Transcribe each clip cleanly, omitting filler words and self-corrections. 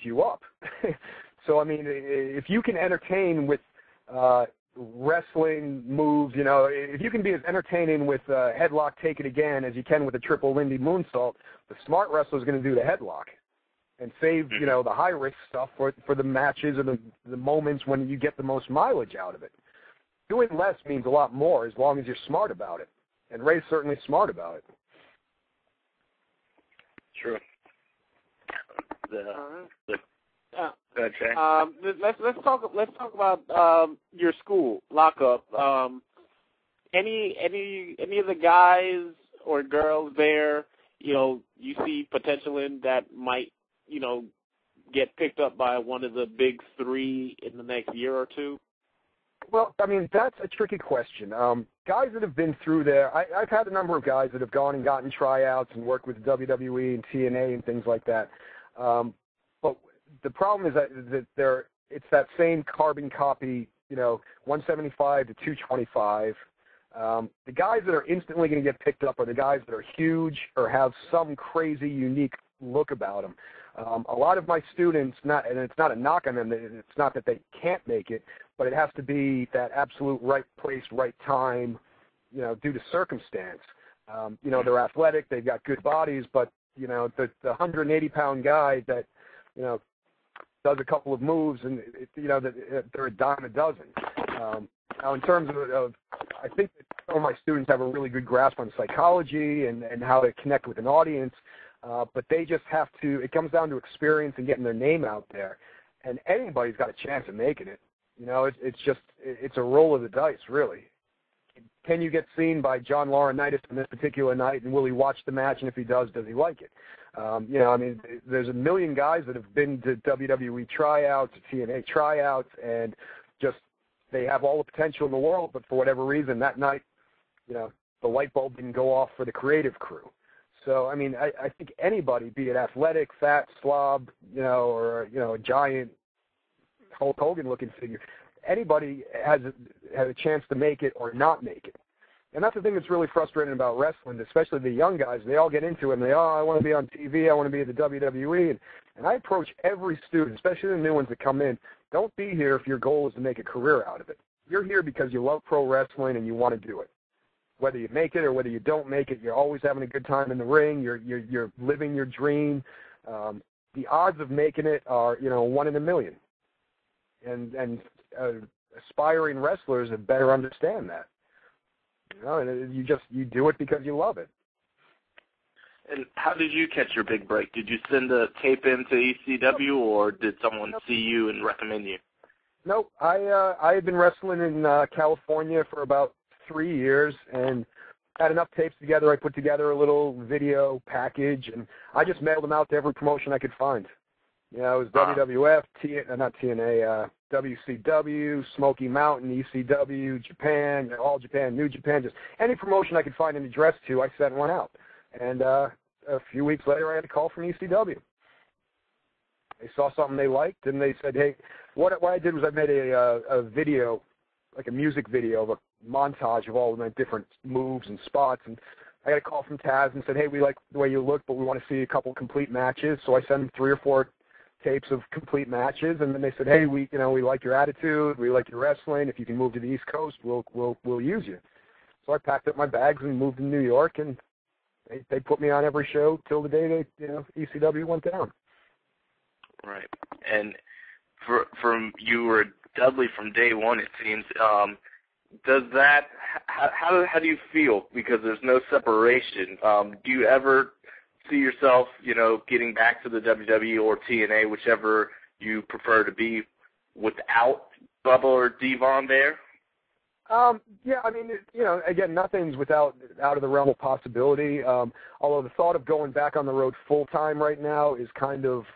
you up. So, I mean, if you can entertain with wrestling moves, if you can be as entertaining with headlock, take it again, as you can with a triple Lindy moonsault, the smart wrestler is going to do the headlock and save, the high-risk stuff for the matches or the moments when you get the most mileage out of it. Doing less means a lot more as long as you're smart about it. And Ray's certainly smart about it. True. Let's talk about your school lockup. Any of the guys or girls there, you see potential in that might, get picked up by one of the big three in the next year or two? Well, I mean, that's a tricky question. Guys that have been through there, I've had a number of guys that have gone and gotten tryouts and worked with WWE and TNA and things like that. But the problem is that it's that same carbon copy, 175 to 225. The guys that are instantly going to get picked up are the guys that are huge or have some crazy, unique look about them. A lot of my students, and it's not a knock on them, it's not that they can't make it, but it has to be that absolute right place, right time, due to circumstance. They're athletic, they've got good bodies, but, the 180-pound guy that, does a couple of moves and, they're a dime a dozen. Now, in terms of I think that some of my students have a really good grasp on psychology and how to connect with an audience, but they just have to, it comes down to experience and getting their name out there. And anybody's got a chance of making it. It's a roll of the dice, really. Can you get seen by John Laurinaitis on this particular night, and will he watch the match, and if he does he like it? There's a million guys that have been to WWE tryouts, TNA tryouts, and just they have all the potential in the world, but for whatever reason, that night, the light bulb didn't go off for the creative crew. So, I mean, I think anybody, be it athletic, fat, slob, or, a giant Hulk Hogan-looking figure, anybody has a chance to make it or not make it. And that's the thing that's really frustrating about wrestling, especially the young guys. They all get into it, and I want to be on TV, I want to be at the WWE. And I approach every student, especially the new ones that come in, don't be here if your goal is to make a career out of it. You're here because you love pro wrestling and you want to do it. Whether you make it or whether you don't make it, you're always having a good time in the ring. You're living your dream. The odds of making it are 1 in a million, and aspiring wrestlers had better understand that. And you do it because you love it. And how did you catch your big break? Did you send a tape into ECW, or did someone see you and recommend you? Nope. I had been wrestling in California for about 3 years and had enough tapes together. I put together a little video package, and I just mailed them out to every promotion I could find. It was WWF, not TNA, WCW, Smoky Mountain, ECW, Japan, All Japan, New Japan, just any promotion I could find an address to, I sent one out. And a few weeks later, I had a call from ECW. They saw something they liked, and they said, hey, what I did was I made a video, like a music video of a montage of all of my different moves and spots, and I got a call from Taz and said, hey, we like the way you look, but we want to see a couple complete matches. So I sent them 3 or 4 tapes of complete matches, and then they said, hey, we like your attitude, we like your wrestling. If you can move to the East Coast, we'll use you. So I packed up my bags and moved to New York, and they put me on every show till the day ECW went down. Right. And you were Dudley from day one, it seems. Does that, how do you feel? Because there's no separation. Do you ever see yourself, getting back to the WWE or TNA, whichever you prefer to be, without Bubba or Devon there? Yeah, I mean, again, nothing's out of the realm of possibility. Although the thought of going back on the road full time right now is kind of,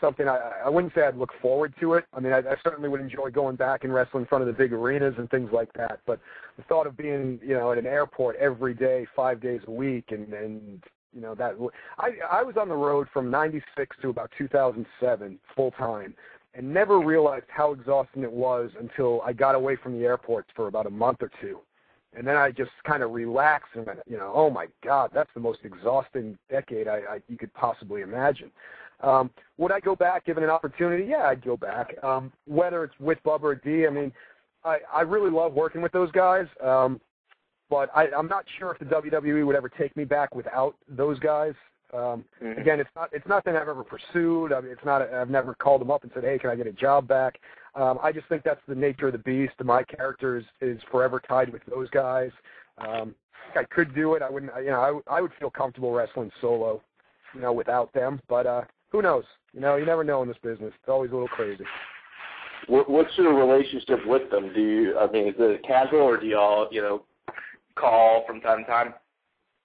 something I wouldn't say I'd look forward to it. I mean, I certainly would enjoy going back and wrestling in front of the big arenas and things like that. But the thought of being, at an airport every day, 5 days a week, and that I was on the road from '96 to about 2007 full time, and never realized how exhausting it was until I got away from the airports for about a month or two. And then I just kind of relaxed and went, oh my God, that's the most exhausting decade you could possibly imagine. Would I go back given an opportunity? Yeah, I'd go back. Whether it's with Bubba or D, I mean, I really love working with those guys, but I'm not sure if the WWE would ever take me back without those guys. Again, it's not that I've ever pursued. I mean, I've never called them up and said, hey, can I get a job back? I just think that's the nature of the beast. My character is forever tied with those guys. I could do it. I wouldn't. I would feel comfortable wrestling solo, without them. But who knows? You never know in this business. It's always a little crazy. What's your relationship with them? Is it casual, or do y'all, call from time to time?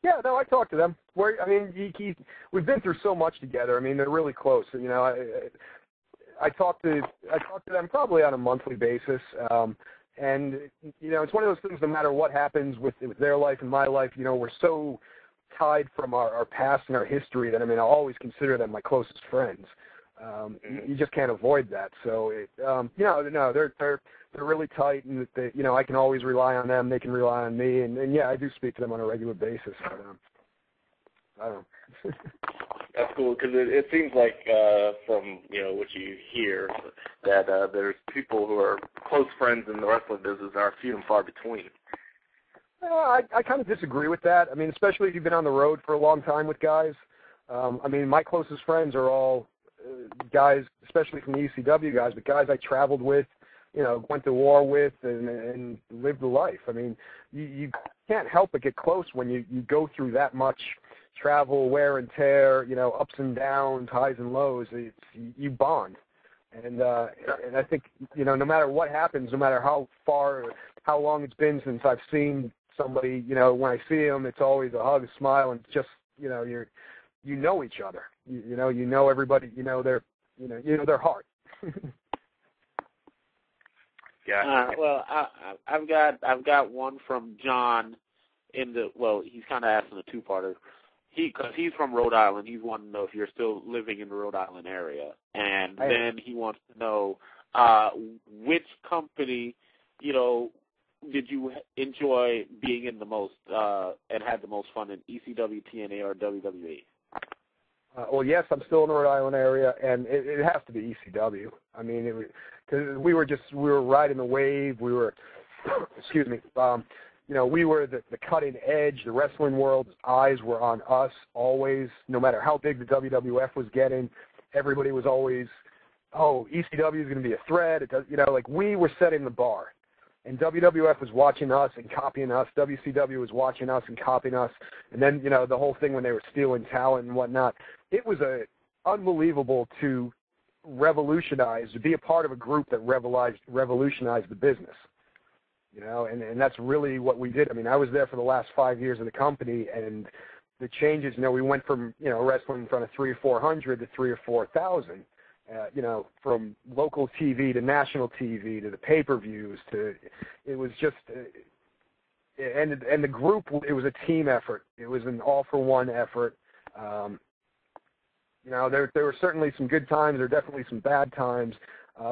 Yeah, no, I talk to them. We've been through so much together. I mean, they're really close. I talk to them probably on a monthly basis. And it's one of those things. No matter what happens with their life and my life, we're so tied from our past and our history that I'll always consider them my closest friends. You just can't avoid that. So they're really tight, and I can always rely on them. They can rely on me, and yeah, I do speak to them on a regular basis. But, I don't know. That's cool, because it seems like from what you hear that there's people who are close friends in the wrestling business are few and far between. I kind of disagree with that. I mean, especially if you've been on the road for a long time with guys. My closest friends are all guys, especially from the ECW guys, but guys I traveled with, went to war with, and lived the life. I mean, you can't help but get close when you go through that much travel, wear and tear, ups and downs, highs and lows. You bond, and I think no matter what happens, no matter how long it's been since I've seen somebody, when I see them, it's always a hug, a smile, and just you know each other. You know everybody. Their heart. Yeah. Well, I've got one from John. He's kind of asking a two-parter. Because he's from Rhode Island, he's wanting to know if you're still living in the Rhode Island area, and then he wants to know which company, did you enjoy being in the most and had the most fun in, ECW, TNA, or WWE? Well, yes, I'm still in the Rhode Island area, and it has to be ECW. I mean, because we were riding the wave. We were, excuse me, we were the cutting edge. The wrestling world's eyes were on us always. No matter how big the WWF was getting, everybody was always, ECW is going to be a threat. It does, we were setting the bar. And WWF was watching us and copying us. WCW was watching us and copying us. And then, the whole thing when they were stealing talent and whatnot. It was unbelievable to be a part of a group that revolutionized the business. And that's really what we did. I mean, I was there for the last 5 years of the company, and the changes, we went from, wrestling in front of 300 or 400 to 3,000 or 4,000. From local TV to national TV to the pay-per-views it was just, and the group, it was a team effort. It was an all-for-one effort. There were certainly some good times. There were definitely some bad times,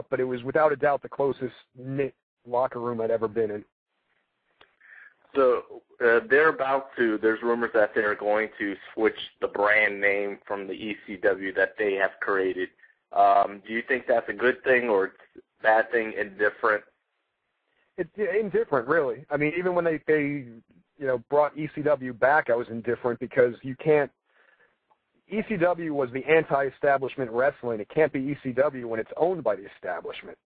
but it was without a doubt the closest knit locker room I'd ever been in. So there's rumors that they're going to switch the brand name from the ECW that they have created. Do you think that's a good thing, or it's a bad thing, indifferent? It's indifferent, really. I mean, even when they brought ECW back, I was indifferent because ECW was the anti-establishment wrestling. It can't be ECW when it's owned by the establishment.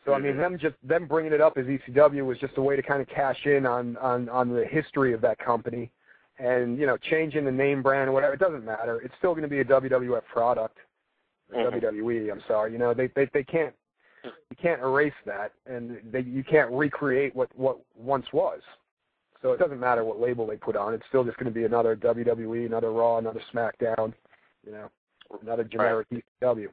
So, I mean, them bringing it up as ECW was just a way to kind of cash in on the history of that company. And, changing the name brand or whatever, it doesn't matter. It's still going to be a WWF product. WWE, I'm sorry. They can't, you can't erase that, and you can't recreate what once was. So it doesn't matter what label they put on. It's still just going to be another WWE, another Raw, another SmackDown, another generic ECW.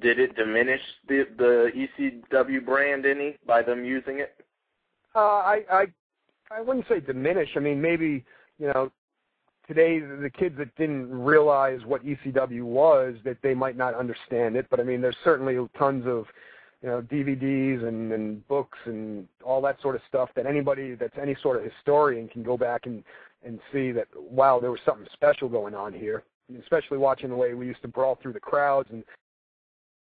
Did it diminish the ECW brand any by them using it? I wouldn't say diminish. I mean, maybe, today the kids that didn't realize what ECW was, that they might not understand it. But, I mean, there's certainly tons of, DVDs and books and all that sort of stuff that anybody that's any sort of historian can go back and see that, wow, there was something special going on here. especially watching the way we used to brawl through the crowds and